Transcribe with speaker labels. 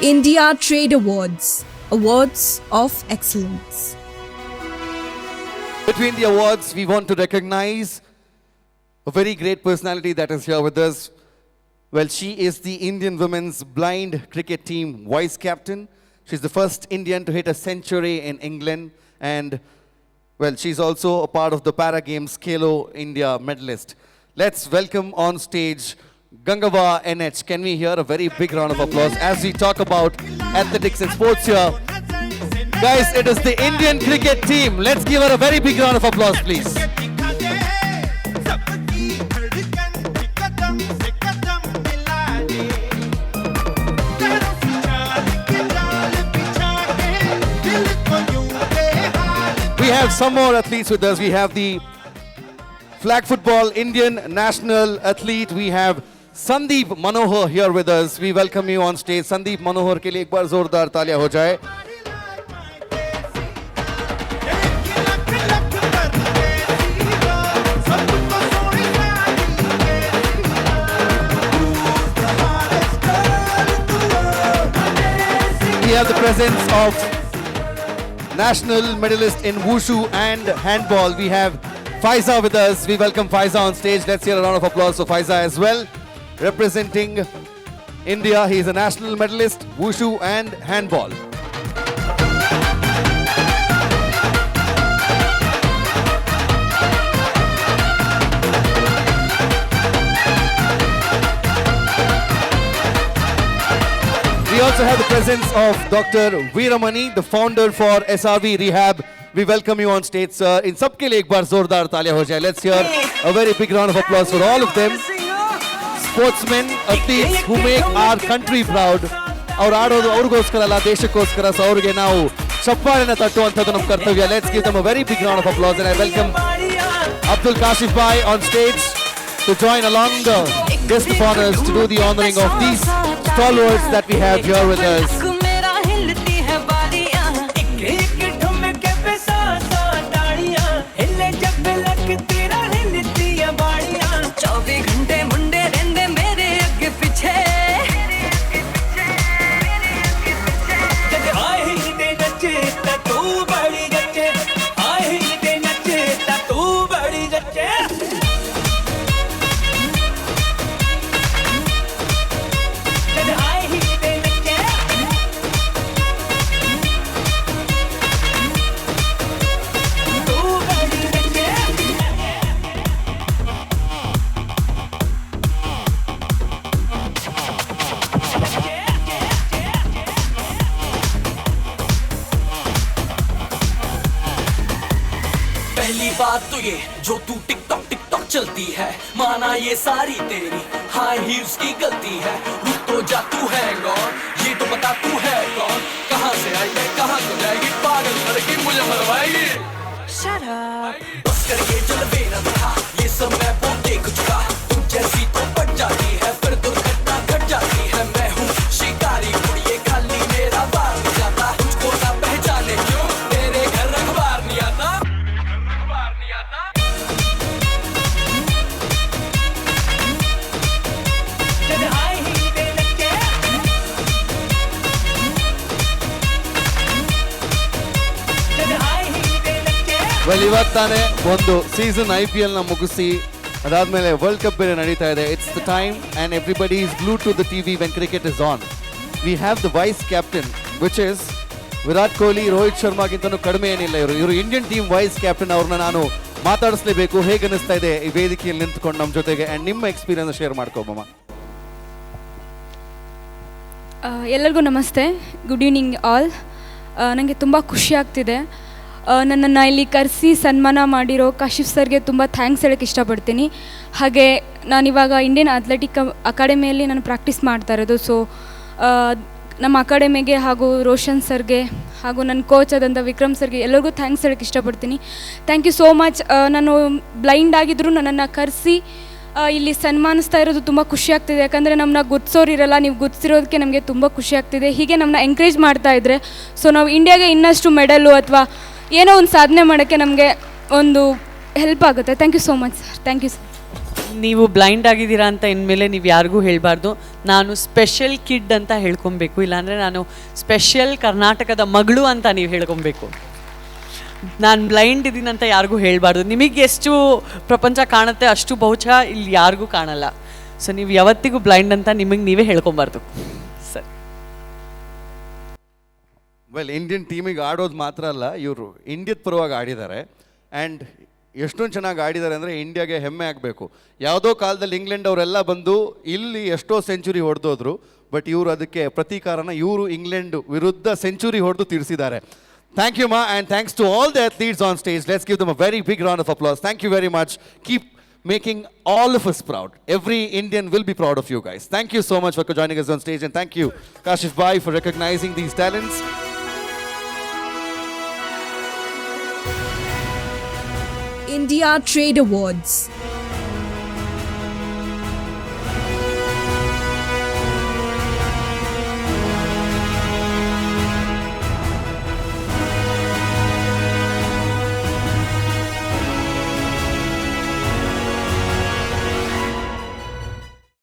Speaker 1: India Trade Awards, Awards of Excellence.
Speaker 2: Between the awards, we want to recognize a very great personality that is here with us. Well, she is the Indian women's blind cricket team vice captain. She's the first Indian to hit a century in England. And, well, she's also a part of the Para Games Khelo India medalist. Let's welcome on stage Gangava NH. Can we hear a very big round of applause as we talk about athletics and sports here? Guys, it is the Indian cricket team. Let's give her a very big round of applause, please. We have some more athletes with us. We have the flag football Indian national athlete. We have Sandeep Manohar here with us. We welcome you on stage. Sandeep Manohar के लिए एक बार जोरदार तालियां हो जाए. We have the presence of national medalist in wushu and handball. We have Faiza with us. We welcome Faiza on stage. Let's hear a round of applause for Faiza as well. Representing India, he is a national medalist, wushu and handball. We also have the presence of Dr. Veeramani, the founder for SRV Rehab. We welcome you on stage, sir. In सबके लिए एक बार जोरदार तालियां हो जाए. Let's hear a very big round of applause for all of them. Sportsmen, athletes who make our country proud. ಅವ್ರು ಆಡೋದು ಅವ್ರಿಗೋಸ್ಕರ ಅಲ್ಲ, ದೇಶಕ್ಕೋಸ್ಕರ. ಸೊ ಅವ್ರಿಗೆ ನಾವು ಚಪ್ಪಾಳೆನ ತಟ್ಟುವಂಥದ್ದು ನಮ್ಮ ಕರ್ತವ್ಯ. Let's give them a very big round of applause. And I welcome Abdul Kashif Bhai on stage to join along the guest of honors to do the honoring of these stalwarts that we have here with us.
Speaker 3: पहली बात तो ये जो तू TikTok TikTok चलती है, माना ये सारी तेरी हाई हील्स की गलती है. रुक तो जा, तू है कौन? ये तो बता तू है कौन? कहाँ से आई है, कहाँ को जाएगी? पागल करके मुझे मरवाएगी. Shut up. बस कर ये जलवे न दिखा, ये सब मैं बहुत देख चुका. तुम जैसी तो बढ़ जाती है, फिर दुर्घटना घट जाती है. मैं हूँ शिकारी, ये खाली मेरा बार नहीं जाता. तुझको ना पहचाने क्यों तेरे घर अखबार नहीं आता.
Speaker 2: ವೆಲ್, ಇವತ್ತಾನೆ ಒಂದು ಸೀಸನ್ IPL ನ ಮುಗಿಸಿ ಅದಾದ್ಮೇಲೆ ವರ್ಲ್ಡ್ ಕಪ್ ಬೇರೆ ನಡೀತಾ ಇದೆ. It's the time and everybody is glued to the TV when cricket is on. We have the vice captain which is Virat Kohli, Rohit ಶರ್ಮಾಗಿಂತನೂ ಕಡಿಮೆ ಏನಿಲ್ಲ. ಇವರು ಇಂಡಿಯನ್ ಟೀಮ್ ವೈಸ್ ಕ್ಯಾಪ್ಟನ್. ಅವ್ರನ್ನ ನಾನು ಮಾತಾಡಿಸ್ಲೇಬೇಕು. ಹೇಗೆ ಅನಿಸ್ತಾ ಇದೆ ಈ ವೇದಿಕೆಯಲ್ಲಿ ನಿಂತ್ಕೊಂಡು ನಮ್ಮ ಜೊತೆಗೆ, ಆ್ಯಂಡ್ ನಿಮ್ಮ ಎಕ್ಸ್ಪೀರಿಯನ್ಸ್ ಶೇರ್ ಮಾಡ್ಕೊಬಮ್ಮ.
Speaker 4: ಎಲ್ಲರಿಗೂ ನಮಸ್ತೆ, ಗುಡ್ ಈವ್ನಿಂಗ್ ಆಲ್. ನನಗೆ ತುಂಬ ಖುಷಿ ಆಗ್ತಿದೆ. ನನ್ನನ್ನು ಇಲ್ಲಿ ಕರೆಸಿ ಸನ್ಮಾನ ಮಾಡಿರೋ ಕಾಶಿಫ್ ಸರ್ಗೆ ತುಂಬ ಥ್ಯಾಂಕ್ಸ್ ಹೇಳೋಕ್ಕೆ ಇಷ್ಟಪಡ್ತೀನಿ. ಹಾಗೆ ನಾನಿವಾಗ ಇಂಡಿಯನ್ ಅಥ್ಲೆಟಿಕ್ ಅಕಾಡೆಮಿಯಲ್ಲಿ ನಾನು ಪ್ರಾಕ್ಟೀಸ್ ಮಾಡ್ತಾ ಇರೋದು. ಸೊ ನಮ್ಮ ಅಕಾಡೆಮಿಗೆ ಹಾಗೂ ರೋಷನ್ ಸರ್ಗೆ ಹಾಗೂ ನನ್ನ ಕೋಚ್ ಆದಂಥ ವಿಕ್ರಮ್ ಸರ್ಗೆ ಎಲ್ಲರಿಗೂ ಥ್ಯಾಂಕ್ಸ್ ಹೇಳೋಕ್ಕೆ ಇಷ್ಟಪಡ್ತೀನಿ. Thank you so much. ನಾನು ಬ್ಲೈಂಡ್ ಆಗಿದ್ದರೂ ನನ್ನನ್ನು ಕರೆಸಿ ಇಲ್ಲಿ ಸನ್ಮಾನಿಸ್ತಾ ಇರೋದು ತುಂಬ ಖುಷಿ ಆಗ್ತಿದೆ. ಯಾಕಂದರೆ ನಮ್ಮನ್ನ ಗುರ್ತಿಸೋರು ಇರಲ್ಲ, ನೀವು ಗುರ್ತಿಸಿರೋದಕ್ಕೆ ನಮಗೆ ತುಂಬ ಖುಷಿ ಆಗ್ತಿದೆ. ಹೀಗೆ ನಮ್ಮನ್ನ ಎಂಕರೇಜ್ ಮಾಡ್ತಾ ಇದ್ದರೆ ಸೊ ನಾವು ಇಂಡಿಯಾಗೆ ಇನ್ನಷ್ಟು ಮೆಡಲು ಅಥವಾ ಏನೋ ಒಂದು ಸಾಧನೆ ಮಾಡೋಕ್ಕೆ ನಮಗೆ ಒಂದು ಹೆಲ್ಪ್ ಆಗುತ್ತೆ. Thank you so much sir. Thank you sir.
Speaker 5: ನೀವು ಬ್ಲೈಂಡ್ ಆಗಿದ್ದೀರಾ ಅಂತ ಇನ್ಮೇಲೆ ನೀವು ಯಾರಿಗೂ ಹೇಳಬಾರ್ದು. ನಾನು ಸ್ಪೆಷಲ್ ಕಿಡ್ ಅಂತ ಹೇಳ್ಕೊಬೇಕು, ಇಲ್ಲಾಂದರೆ ನಾನು ಸ್ಪೆಷಲ್ ಕರ್ನಾಟಕದ ಮಗಳು ಅಂತ ನೀವು ಹೇಳ್ಕೊಬೇಕು. ನಾನು ಬ್ಲೈಂಡ್ ಇದ್ದೀನಿ ಅಂತ ಯಾರಿಗೂ ಹೇಳಬಾರ್ದು. ನಿಮಗೆ ಎಷ್ಟು ಪ್ರಪಂಚ ಕಾಣುತ್ತೆ ಅಷ್ಟು ಬಹುಶಃ ಇಲ್ಲಿ ಯಾರಿಗೂ ಕಾಣಲ್ಲ. ಸೊ ನೀವು ಯಾವತ್ತಿಗೂ ಬ್ಲೈಂಡ್ ಅಂತ ನಿಮಗೆ ನೀವೇ ಹೇಳ್ಕೊಬಾರ್ದು. ಸರಿ.
Speaker 2: ವೆಲ್, ಇಂಡಿಯನ್ ಟೀಮಿಗೆ ಆಡೋದು ಮಾತ್ರ ಅಲ್ಲ, ಇವರು ಇಂಡಿಯಾದ ಪರವಾಗಿ ಆಡಿದ್ದಾರೆ. ಆ್ಯಂಡ್ ಎಷ್ಟೊಂದು ಚೆನ್ನಾಗಿ ಆಡಿದ್ದಾರೆ ಅಂದರೆ ಇಂಡಿಯಾಗೆ ಹೆಮ್ಮೆ ಆಗಬೇಕು. ಯಾವುದೋ ಕಾಲದಲ್ಲಿ ಇಂಗ್ಲೆಂಡ್ ಅವರೆಲ್ಲ ಬಂದು ಇಲ್ಲಿ ಎಷ್ಟೋ ಸೆಂಚುರಿ ಹೊಡೆದೋದ್ರು, ಬಟ್ ಇವರು ಅದಕ್ಕೆ ಪ್ರತೀಕಾರನ ಇವರು ಇಂಗ್ಲೆಂಡ್ ವಿರುದ್ಧ ಸೆಂಚುರಿ ಹೊಡೆದು ತೀರಿಸಿದ್ದಾರೆ. Thank you, Ma, and thanks to all the athletes on stage. Let's give them a very big round of applause. Thank you very much. Keep making all of us proud. Every Indian will be proud of you guys. Thank you so much for joining us on stage, and thank you, Kashif Bhai, for recognizing these talents.
Speaker 1: India Trade Awards.